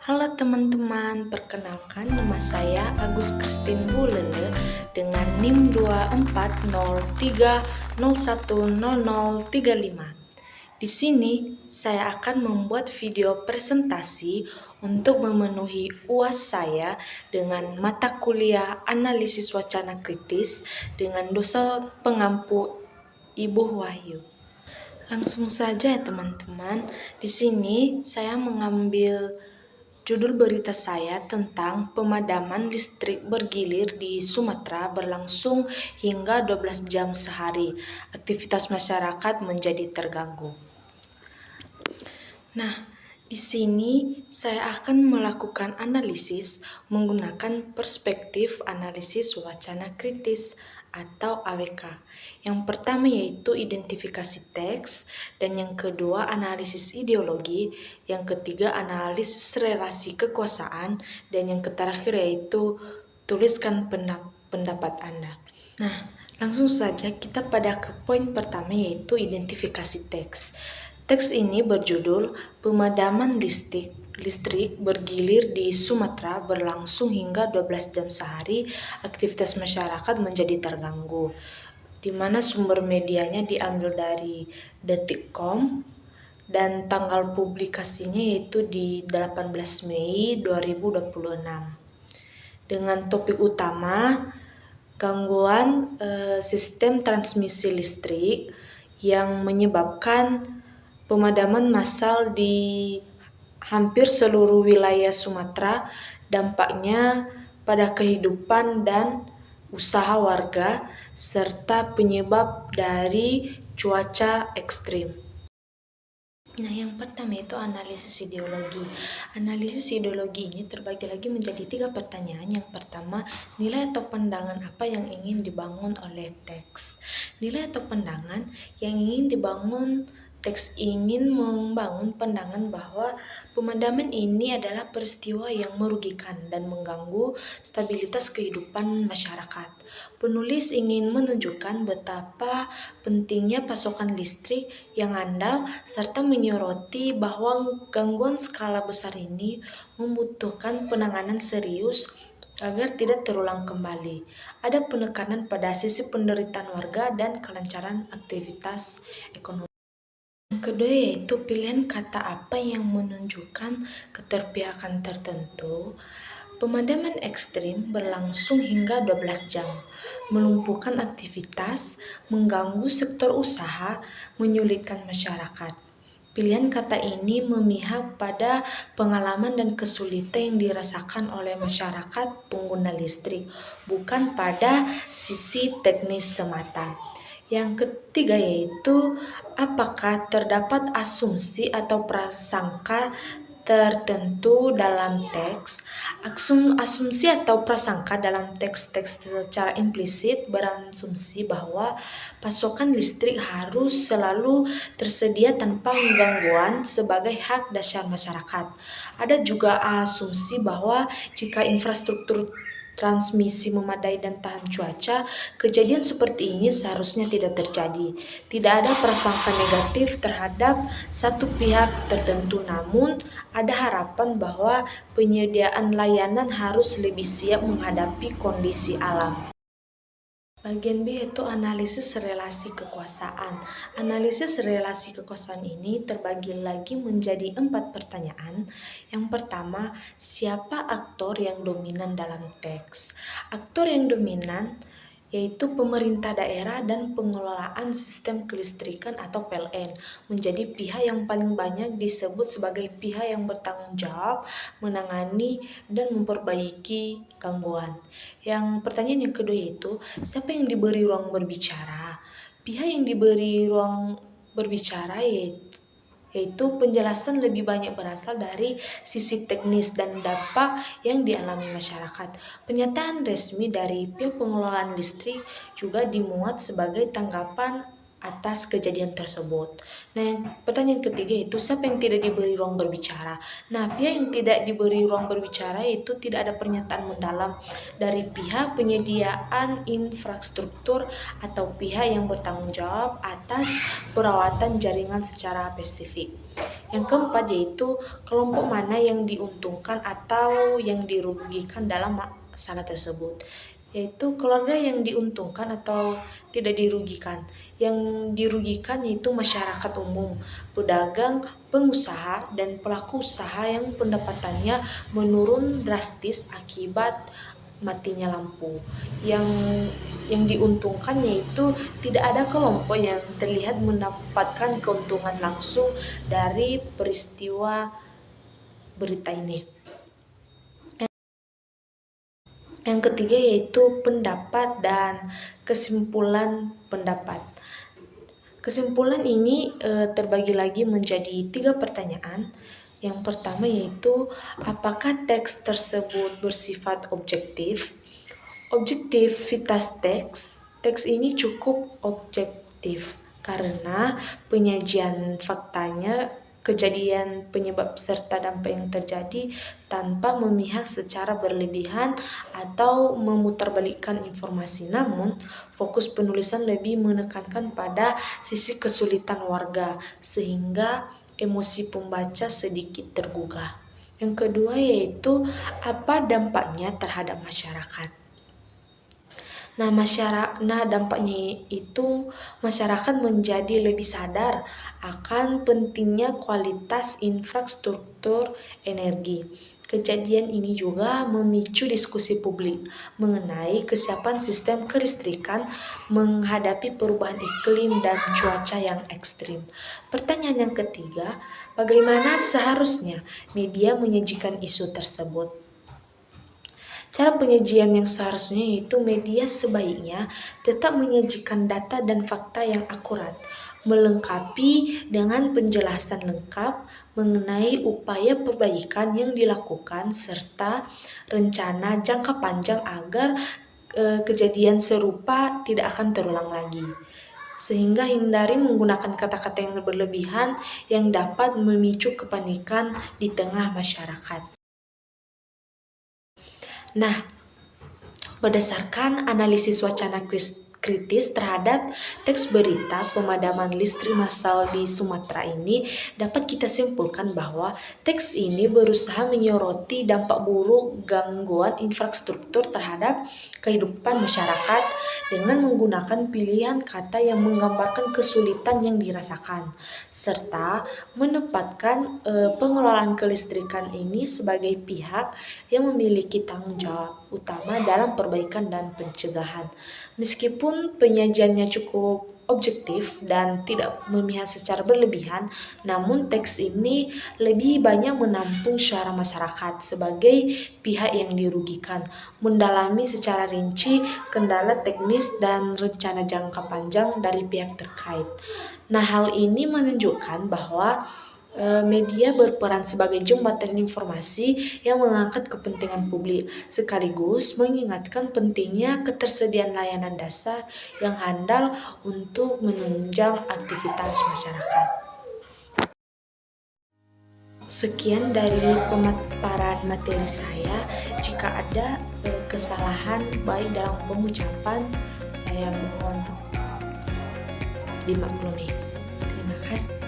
Halo teman-teman, perkenalkan nama saya Agus Christine Bulele dengan NIM 2403010035. Di sini saya akan membuat video presentasi untuk memenuhi UAS saya dengan mata kuliah analisis wacana kritis dengan dosen pengampu Ibu Wahyu. Langsung saja ya teman-teman. Di sini saya mengambil judul berita saya tentang pemadaman listrik bergilir di Sumatera berlangsung hingga 12 jam sehari. Aktivitas masyarakat menjadi terganggu. Nah, di sini saya akan melakukan analisis menggunakan perspektif analisis wacana kritis atau AWK. Yang pertama yaitu identifikasi teks, dan yang kedua analisis ideologi, yang ketiga analisis relasi kekuasaan, dan yang terakhir yaitu tuliskan pendapat Anda. Nah, langsung saja kita pada ke poin pertama yaitu identifikasi teks. Teks ini berjudul Pemadaman listrik bergilir di Sumatera berlangsung hingga 12 jam sehari, aktivitas masyarakat menjadi terganggu. Di mana sumber medianya diambil dari Detik.com dan tanggal publikasinya yaitu di 18 Mei 2026. Dengan topik utama gangguan sistem transmisi listrik yang menyebabkan pemadaman massal di hampir seluruh wilayah Sumatera, dampaknya pada kehidupan dan usaha warga, serta penyebab dari cuaca ekstrim. Nah, yang pertama itu analisis ideologi. Analisis ideologi ini terbagi lagi menjadi 3 pertanyaan. Yang pertama, nilai atau pandangan apa yang ingin dibangun oleh teks. Nilai atau pandangan yang ingin dibangun teks ingin membangun pandangan bahwa pemadaman ini adalah peristiwa yang merugikan dan mengganggu stabilitas kehidupan masyarakat. Penulis ingin menunjukkan betapa pentingnya pasokan listrik yang andal serta menyoroti bahwa gangguan skala besar ini membutuhkan penanganan serius agar tidak terulang kembali. Ada penekanan pada sisi penderitaan warga dan kelancaran aktivitas ekonomi. Yang kedua yaitu pilihan kata apa yang menunjukkan keterpihakan tertentu. Pemadaman ekstrim berlangsung hingga 12 jam, melumpuhkan aktivitas, mengganggu sektor usaha, menyulitkan masyarakat. Pilihan kata ini memihak pada pengalaman dan kesulitan yang dirasakan oleh masyarakat pengguna listrik, bukan pada sisi teknis semata. Yang ketiga yaitu apakah terdapat asumsi atau prasangka tertentu dalam teks. Asumsi atau prasangka dalam teks-teks secara implisit berasumsi bahwa pasokan listrik harus selalu tersedia tanpa gangguan sebagai hak dasar masyarakat. Ada juga asumsi bahwa jika infrastruktur transmisi memadai dan tahan cuaca, kejadian seperti ini seharusnya tidak terjadi. Tidak ada prasangka negatif terhadap satu pihak tertentu, namun ada harapan bahwa penyediaan layanan harus lebih siap menghadapi kondisi alam. Bagian B yaitu analisis relasi kekuasaan. Analisis relasi kekuasaan ini terbagi lagi menjadi 4 pertanyaan. Yang pertama, siapa aktor yang dominan dalam teks? Aktor yang dominan yaitu pemerintah daerah dan pengelolaan sistem kelistrikan atau PLN menjadi pihak yang paling banyak disebut sebagai pihak yang bertanggung jawab menangani dan memperbaiki gangguan. Yang pertanyaan yang kedua yaitu siapa yang diberi ruang berbicara? Pihak yang diberi ruang berbicara yaitu penjelasan lebih banyak berasal dari sisi teknis dan dampak yang dialami masyarakat. Pernyataan resmi dari pihak pengelolaan listrik juga dimuat sebagai tanggapan atas kejadian tersebut. Nah, yang pertanyaan ketiga itu siapa yang tidak diberi ruang berbicara? Nah, pihak yang tidak diberi ruang berbicara itu tidak ada pernyataan mendalam dari pihak penyediaan infrastruktur atau pihak yang bertanggung jawab atas perawatan jaringan secara spesifik. Yang keempat yaitu kelompok mana yang diuntungkan atau yang dirugikan dalam masalah tersebut, yaitu keluarga yang diuntungkan atau tidak dirugikan. Yang dirugikan yaitu masyarakat umum, pedagang, pengusaha, dan pelaku usaha yang pendapatannya menurun drastis akibat matinya lampu. Yang diuntungkan yaitu tidak ada kelompok yang terlihat mendapatkan keuntungan langsung dari peristiwa berita ini. Yang ketiga yaitu pendapat dan kesimpulan pendapat. Kesimpulan ini terbagi lagi menjadi 3 pertanyaan. Yang pertama yaitu apakah teks tersebut bersifat objektif? Objektivitas teks ini cukup objektif karena penyajian faktanya, kejadian, penyebab serta dampak yang terjadi tanpa memihak secara berlebihan atau memutarbalikkan informasi. Namun, fokus penulisan lebih menekankan pada sisi kesulitan warga sehingga emosi pembaca sedikit tergugah. Yang kedua yaitu apa dampaknya terhadap masyarakat. Nah, dampaknya itu masyarakat menjadi lebih sadar akan pentingnya kualitas infrastruktur energi. Kejadian ini juga memicu diskusi publik mengenai kesiapan sistem kelistrikan menghadapi perubahan iklim dan cuaca yang ekstrim. Pertanyaan yang ketiga, bagaimana seharusnya media menyajikan isu tersebut? Cara penyajian yang seharusnya yaitu media sebaiknya tetap menyajikan data dan fakta yang akurat, melengkapi dengan penjelasan lengkap mengenai upaya perbaikan yang dilakukan serta rencana jangka panjang agar kejadian serupa tidak akan terulang lagi. Sehingga hindari menggunakan kata-kata yang berlebihan yang dapat memicu kepanikan di tengah masyarakat. Nah, berdasarkan analisis wacana kritis terhadap teks berita pemadaman listrik massal di Sumatera ini, dapat kita simpulkan bahwa teks ini berusaha menyoroti dampak buruk gangguan infrastruktur terhadap kehidupan masyarakat dengan menggunakan pilihan kata yang menggambarkan kesulitan yang dirasakan, serta menempatkan pengelolaan kelistrikan ini sebagai pihak yang memiliki tanggung jawab utama dalam perbaikan dan pencegahan. Meskipun penyajiannya cukup objektif dan tidak memihak secara berlebihan, namun teks ini lebih banyak menampung suara masyarakat sebagai pihak yang dirugikan, mendalami secara rinci kendala teknis dan rencana jangka panjang dari pihak terkait. Nah, hal ini menunjukkan bahwa media berperan sebagai jembatan informasi yang mengangkat kepentingan publik, sekaligus mengingatkan pentingnya ketersediaan layanan dasar yang handal untuk menunjang aktivitas masyarakat. Sekian dari pemaparan materi saya. Jika ada kesalahan baik dalam pengucapan, saya mohon dimaklumi. Terima kasih.